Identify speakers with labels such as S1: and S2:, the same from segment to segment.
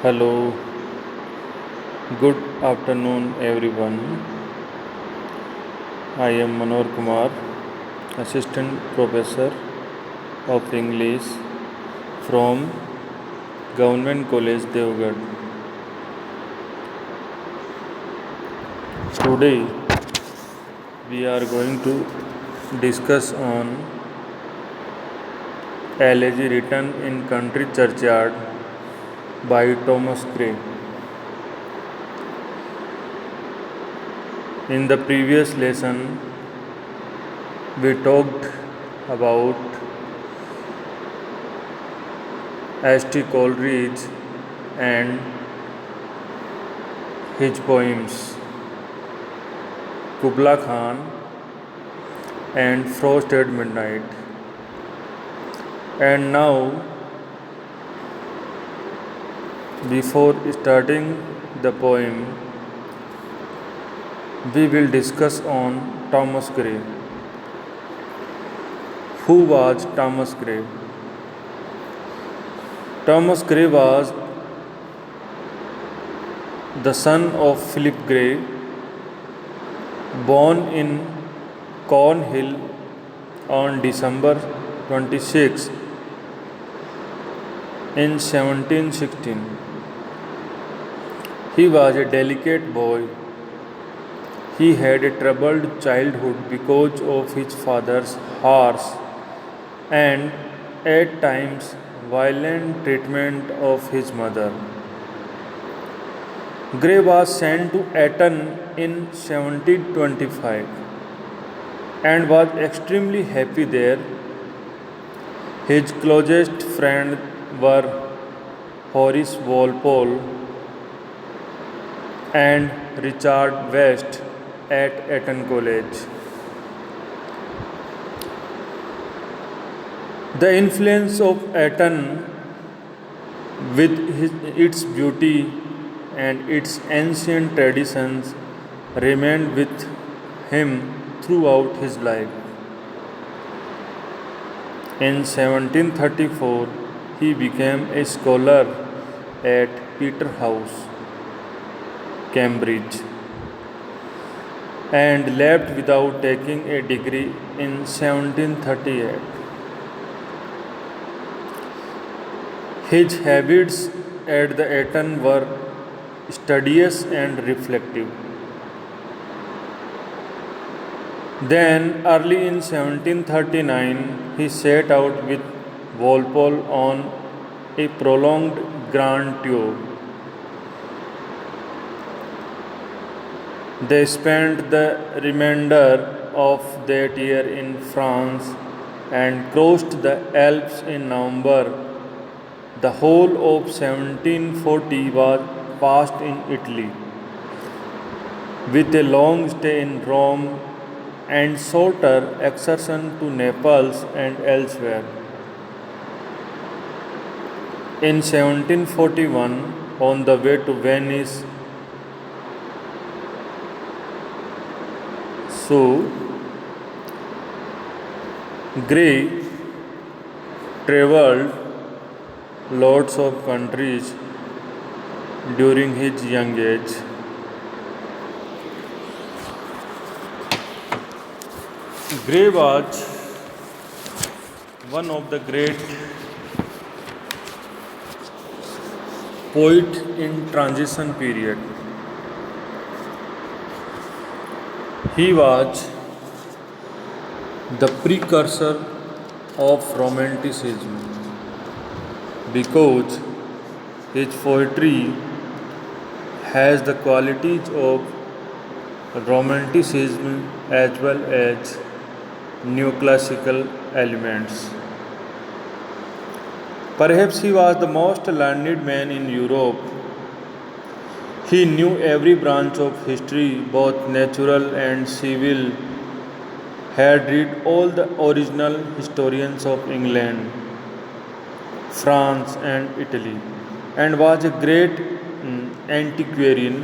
S1: Hello, good afternoon, everyone. I am Manor Kumar, Assistant Professor of English from Government College Devgarh. Today, we are going to discuss on Elegy written in Country Churchyard by Thomas Gray. In the previous lesson, we talked about H.T. Coleridge and his poems Kubla Khan and Frost at Midnight. And now, before starting the poem, we will discuss on Thomas Gray. Who was Thomas Gray? Thomas Gray was the son of Philip Gray, born in Cornhill on December 26 in 1716. He was a delicate boy. He had a troubled childhood because of his father's harsh and at times violent treatment of his mother. Gray was sent to Eton in 1725 and was extremely happy there. His closest friends were Horace Walpole and Richard West at Eton College. The influence of Eton, with its beauty and its ancient traditions, remained with him throughout his life. In 1734, he became a scholar at Peterhouse, Cambridge, and left without taking a degree in 1738. His habits at the Eton were studious and reflective. Then, early in 1739, he set out with Walpole on a prolonged grand tour. They spent the remainder of that year in France and crossed the Alps in November. The whole of 1740 was passed in Italy, with a long stay in Rome and shorter excursion to Naples and elsewhere. In 1741, on the way to Venice, so Gray travelled lots of countries during his young age. Gray was one of the great poet in transition period. He was the precursor of Romanticism because his poetry has the qualities of Romanticism as well as neoclassical elements. Perhaps he was the most learned man in Europe. He knew every branch of history, both natural and civil, had read all the original historians of England, France, and Italy, and was a great antiquarian.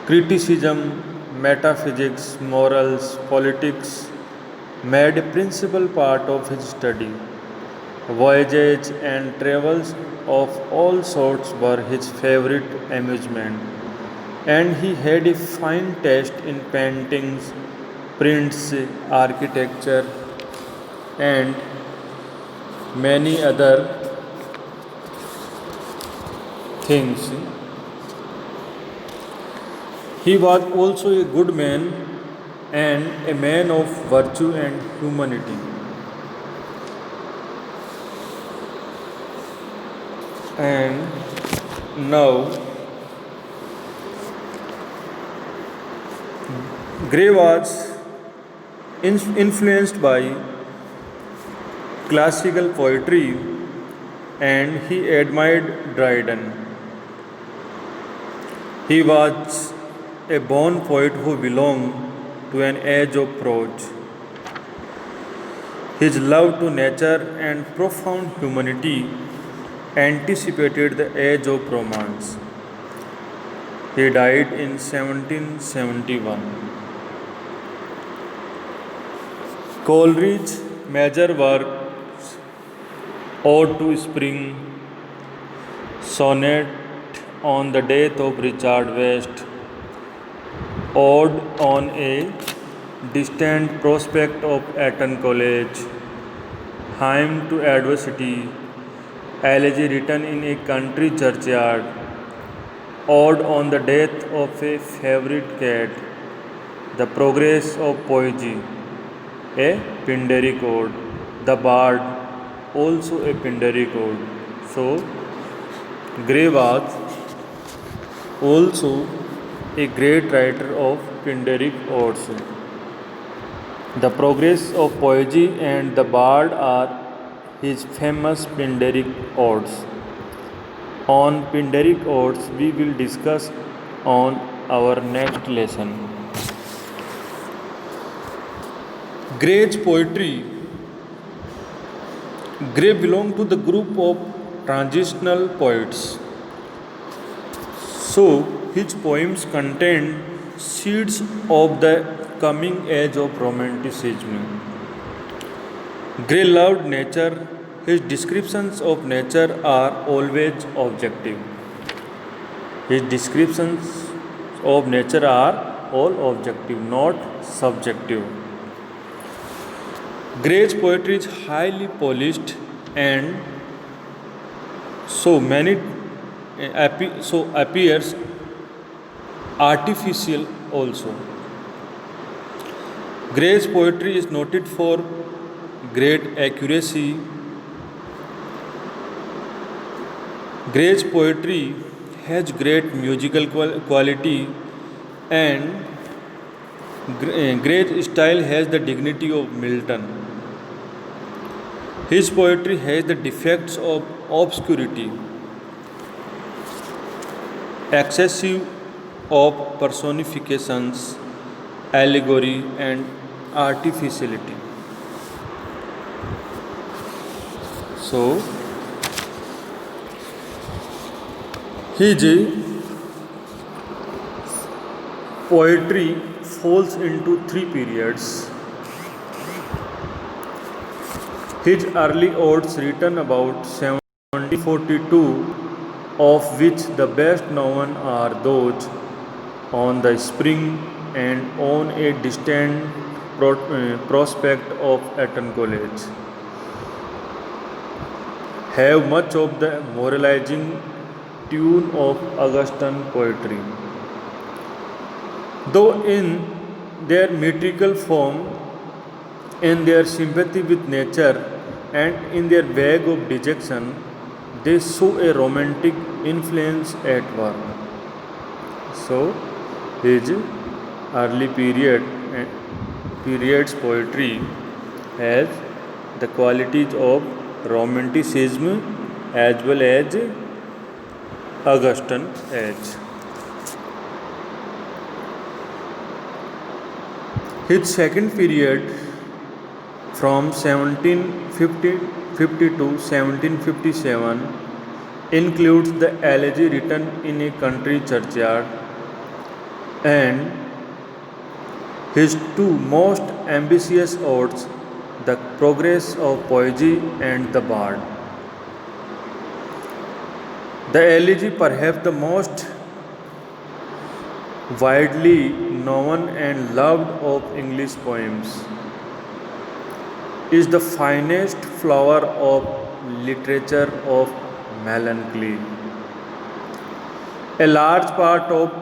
S1: Criticism, metaphysics, morals, politics made a principal part of his study. Voyages and travels of all sorts were his favorite amusement, and he had a fine taste in paintings, prints, architecture, and many other things. He was also a good man and a man of virtue and humanity. And now, Gray was influenced by classical poetry and he admired Dryden. He was a born poet who belonged to an age of prose. His love to nature and profound humanity anticipated the age of romance. He died in 1771. Coleridge's major works Ode to Spring, Sonnet on the Death of Richard West, Ode on a Distant Prospect of Eton College, Hymn to Adversity, Elegy written in a country churchyard, Ode on the Death of a Favorite Cat, The Progress of Poesy, a Pindaric Ode, The Bard, also a Pindaric Ode. So, Gray was also a great writer of Pindaric Odes. The Progress of Poesy and The Bard are his famous Pindaric Odes. On Pindaric Odes, we will discuss on our next lesson. Gray's poetry. Gray belonged to the group of transitional poets. So, his poems contain seeds of the coming age of Romanticism. Gray loved nature. His descriptions of nature are always objective. His descriptions of nature are all objective, not subjective. Gray's poetry is highly polished and so appears artificial also. Gray's poetry is noted for great accuracy. Gray's poetry has great musical quality and Gray's style has the dignity of Milton. His poetry has the defects of obscurity, excessive of personifications, allegory, and artificiality. So, his poetry falls into three periods. His early odes written about 1742, of which the best known are those on the spring and on a distant prospect of Eton College, have much of the moralizing tune of Augustan poetry. Though in their metrical form, in their sympathy with nature, and in their vague of dejection, they show a romantic influence at work. So, his early periods poetry has the qualities of romanticism as well as Augustan age. His second period from 1750 to 1757 includes the elegy written in a country churchyard and his two most ambitious odes, The Progress of Poesy and the Bard. The elegy, perhaps the most widely known and loved of English poems, is the finest flower of literature of melancholy. A large part of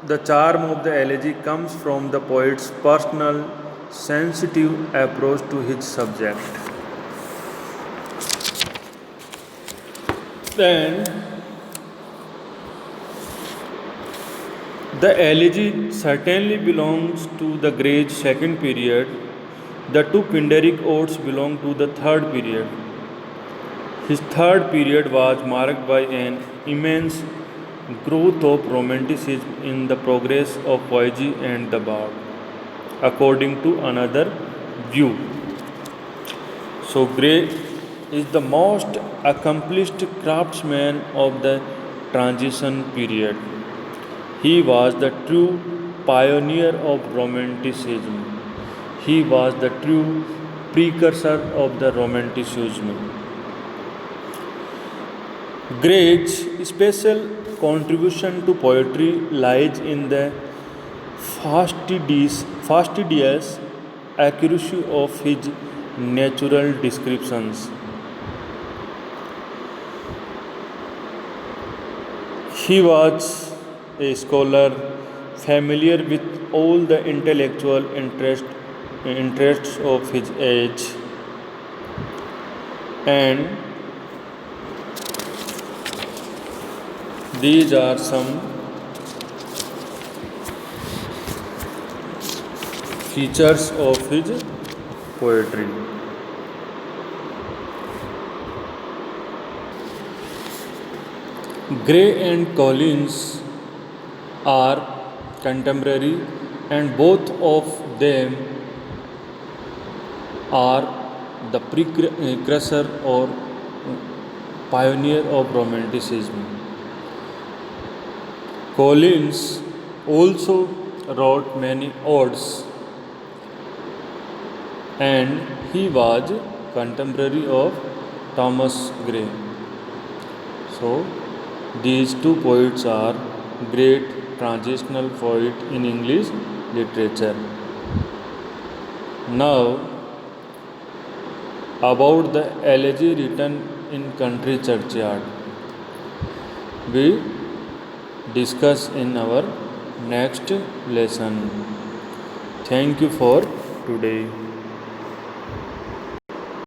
S1: the charm of the elegy comes from the poet's personal, sensitive approach to his subject. Then, the elegy certainly belongs to the great second period. The two Pindaric odes belong to the third period. His third period was marked by an immense growth of romanticism in the progress of poesy and the bard, according to another view. So, Gray is the most accomplished craftsman of the transition period. He was the true pioneer of romanticism. He was the true precursor of the romanticism. Gray's special contribution to poetry lies in the fastidious accuracy of his natural descriptions. He was a scholar familiar with all the intellectual interests of his age, and these are some features of his poetry. Gray and Collins are contemporary, and both of them are the precursor or pioneer of romanticism. Collins also wrote many odes, and he was contemporary of Thomas Gray. So, these two poets are great transitional poet in English literature. Now, about the elegy written in country churchyard, we discuss in our next lesson. Thank you for today.